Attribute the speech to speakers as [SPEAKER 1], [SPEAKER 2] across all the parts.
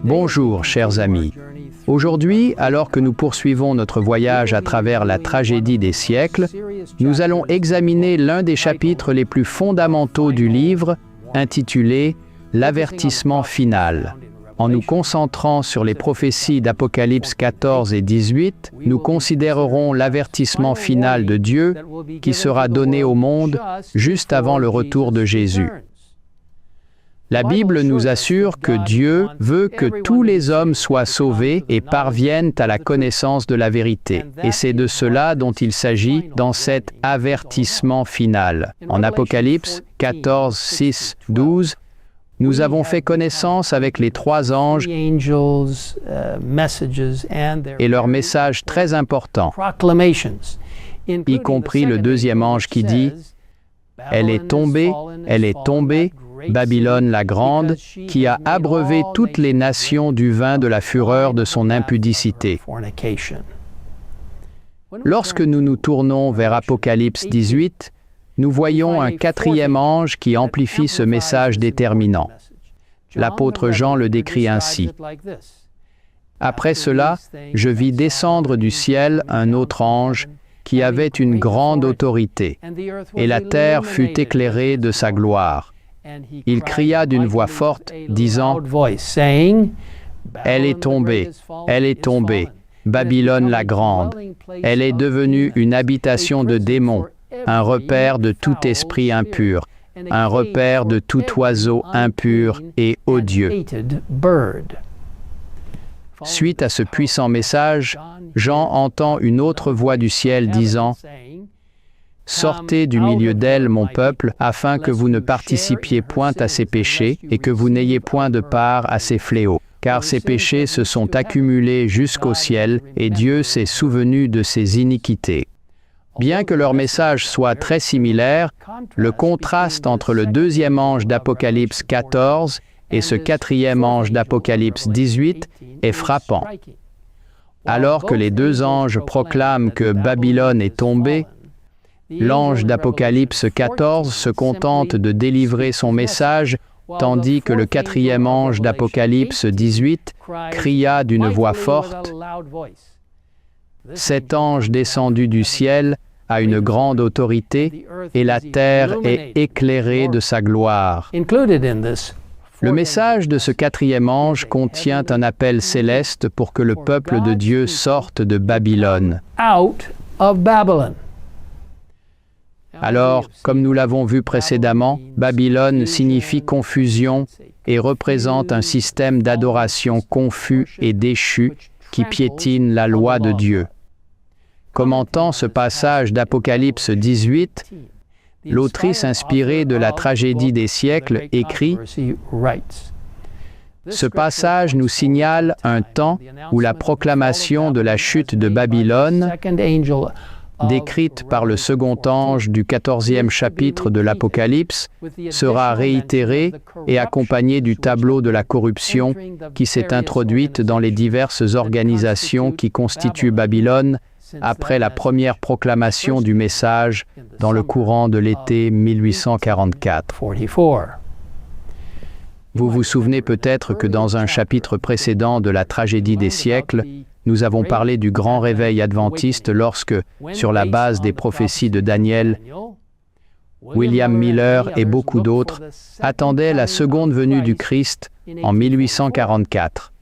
[SPEAKER 1] Bonjour, chers amis. Aujourd'hui, alors que nous poursuivons notre voyage à travers la tragédie des siècles, nous allons examiner l'un des chapitres les plus fondamentaux du livre, intitulé « L'avertissement final ». En nous concentrant sur les prophéties d'Apocalypse 14 et 18, nous considérerons l'avertissement final de Dieu qui sera donné au monde juste avant le retour de Jésus. La Bible nous assure que Dieu veut que tous les hommes soient sauvés et parviennent à la connaissance de la vérité. Et c'est de cela dont il s'agit dans cet avertissement final. En Apocalypse 14, 6, 12, nous avons fait connaissance avec les trois anges et leur message très important, y compris le deuxième ange qui dit « Elle est tombée, Babylone la grande, qui a abreuvé toutes les nations du vin de la fureur de son impudicité. » Lorsque nous nous tournons vers Apocalypse 18, nous voyons un quatrième ange qui amplifie ce message déterminant. L'apôtre Jean le décrit ainsi. « Après cela, je vis descendre du ciel un autre ange qui avait une grande autorité, et la terre fut éclairée de sa gloire. Il cria d'une voix forte, disant, « Elle est tombée, Babylone la grande. Elle est devenue une habitation de démons, un repère de tout esprit impur, un repère de tout oiseau impur et odieux. » Suite à ce puissant message, Jean entend une autre voix du ciel disant, « Sortez du milieu d'elle, mon peuple, afin que vous ne participiez point à ses péchés et que vous n'ayez point de part à ses fléaux. Car ses péchés se sont accumulés jusqu'au ciel et Dieu s'est souvenu de ses iniquités. » Bien que leur message soit très similaire, le contraste entre le deuxième ange d'Apocalypse 14 et ce quatrième ange d'Apocalypse 18 est frappant. Alors que les deux anges proclament que Babylone est tombée, l'ange d'Apocalypse 14 se contente de délivrer son message, tandis que le quatrième ange d'Apocalypse 18 cria d'une voix forte, « Cet ange descendu du ciel a une grande autorité et la terre est éclairée de sa gloire. » Le message de ce quatrième ange contient un appel céleste pour que le peuple de Dieu sorte de Babylone. Alors, comme nous l'avons vu précédemment, Babylone signifie confusion et représente un système d'adoration confus et déchu qui piétine la loi de Dieu. Commentant ce passage d'Apocalypse 18, l'autrice inspirée de la tragédie des siècles écrit « Ce passage nous signale un temps où la proclamation de la chute de Babylone, décrite par le second ange du 14e chapitre de l'Apocalypse, sera réitérée et accompagnée du tableau de la corruption qui s'est introduite dans les diverses organisations qui constituent Babylone après la première proclamation du message dans le courant de l'été 1844. Vous vous souvenez peut-être que dans un chapitre précédent de la tragédie des siècles, nous avons parlé du grand réveil adventiste lorsque, sur la base des prophéties de Daniel, William Miller et beaucoup d'autres attendaient la seconde venue du Christ en 1844.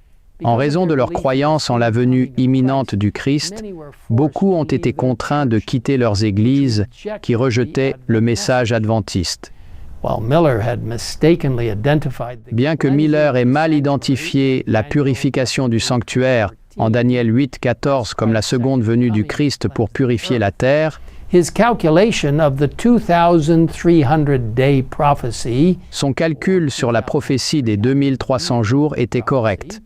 [SPEAKER 1] En raison de leur croyance en la venue imminente du Christ, beaucoup ont été contraints de quitter leurs églises qui rejetaient le message adventiste. Bien que Miller ait mal identifié la purification du sanctuaire en Daniel 8, 14 comme la seconde venue du Christ pour purifier la terre, son calcul sur la prophétie des 2300 jours était correct.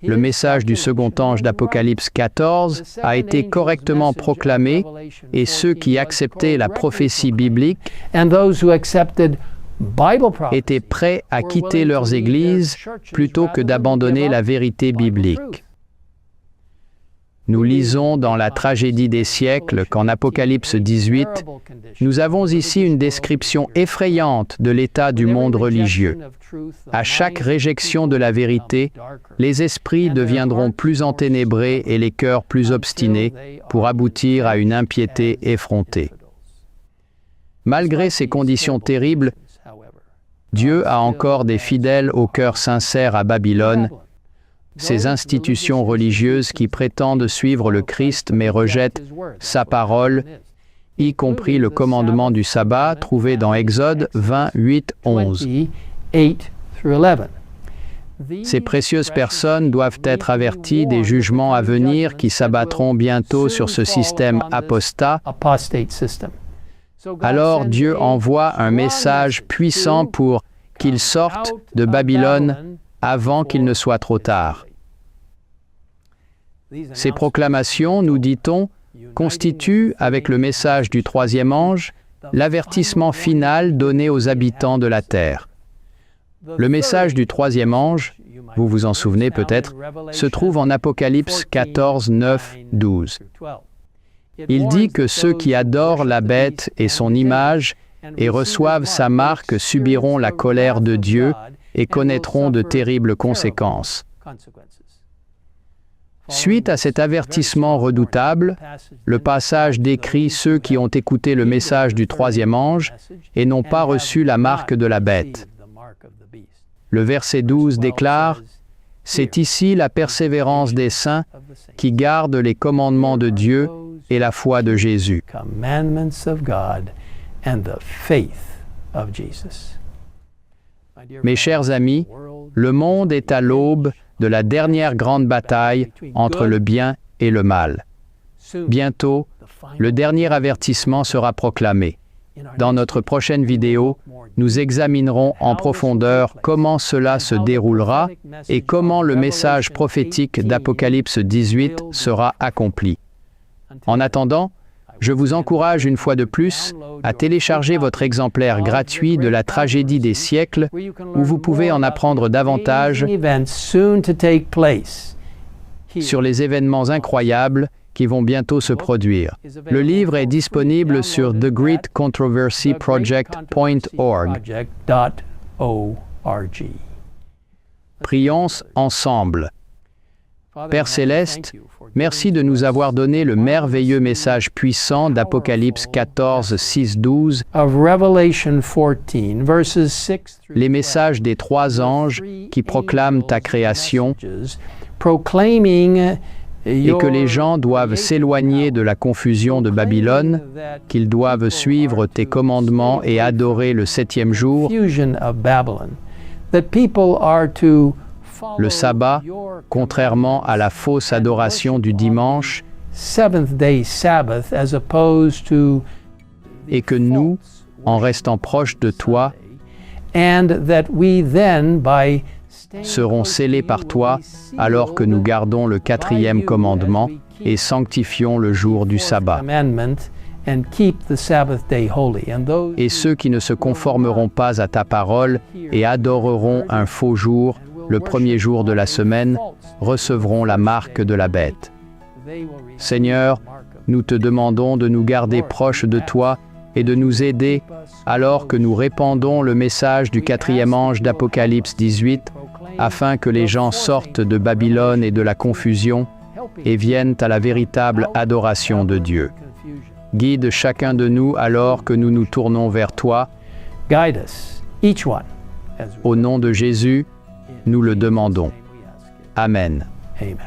[SPEAKER 1] Le message du second ange d'Apocalypse 14 a été correctement proclamé et ceux qui acceptaient la prophétie biblique étaient prêts à quitter leurs églises plutôt que d'abandonner la vérité biblique. Nous lisons dans la tragédie des siècles qu'en Apocalypse 18, nous avons ici une description effrayante de l'état du monde religieux. À chaque réjection de la vérité, les esprits deviendront plus enténébrés et les cœurs plus obstinés pour aboutir à une impiété effrontée. Malgré ces conditions terribles, Dieu a encore des fidèles au cœur sincère à Babylone, ces institutions religieuses qui prétendent suivre le Christ mais rejettent sa parole, y compris le commandement du sabbat trouvé dans Exode 28:11. Ces précieuses personnes doivent être averties des jugements à venir qui s'abattront bientôt sur ce système apostat. Alors Dieu envoie un message puissant pour qu'ils sortent de Babylone avant qu'il ne soit trop tard. Ces proclamations, nous dit-on, constituent, avec le message du troisième ange, l'avertissement final donné aux habitants de la terre. Le message du troisième ange, vous vous en souvenez peut-être, se trouve en Apocalypse 14, 9, 12. Il dit que ceux qui adorent la bête et son image et reçoivent sa marque subiront la colère de Dieu et connaîtront de terribles conséquences. Suite à cet avertissement redoutable, le passage décrit ceux qui ont écouté le message du troisième ange et n'ont pas reçu la marque de la bête. Le verset 12 déclare « C'est ici la persévérance des saints qui gardent les commandements de Dieu et la foi de Jésus. » Mes chers amis, le monde est à l'aube de la dernière grande bataille entre le bien et le mal. Bientôt, le dernier avertissement sera proclamé. Dans notre prochaine vidéo, nous examinerons en profondeur comment cela se déroulera et comment le message prophétique d'Apocalypse 18 sera accompli. En attendant, je vous encourage une fois de plus à télécharger votre exemplaire gratuit de la tragédie des siècles où vous pouvez en apprendre davantage sur les événements incroyables qui vont bientôt se produire. Le livre est disponible sur thegreatcontroversyproject.org. Prions ensemble. Père Céleste, merci de nous avoir donné le merveilleux message puissant d'Apocalypse 14, 6, 12, les messages des trois anges qui proclament ta création, et que les gens doivent s'éloigner de la confusion de Babylone, qu'ils doivent suivre tes commandements et adorer le septième jour, le sabbat, contrairement à la fausse adoration du dimanche, et que nous, en restant proches de toi, serons scellés par toi alors que nous gardons le quatrième commandement et sanctifions le jour du sabbat. Et ceux qui ne se conformeront pas à ta parole et adoreront un faux jour, le premier jour de la semaine, recevront la marque de la bête. Seigneur, nous te demandons de nous garder proches de toi et de nous aider alors que nous répandons le message du quatrième ange d'Apocalypse 18, afin que les gens sortent de Babylone et de la confusion et viennent à la véritable adoration de Dieu. Guide chacun de nous alors que nous nous tournons vers toi. Au nom de Jésus, nous le demandons. Amen.
[SPEAKER 2] Amen.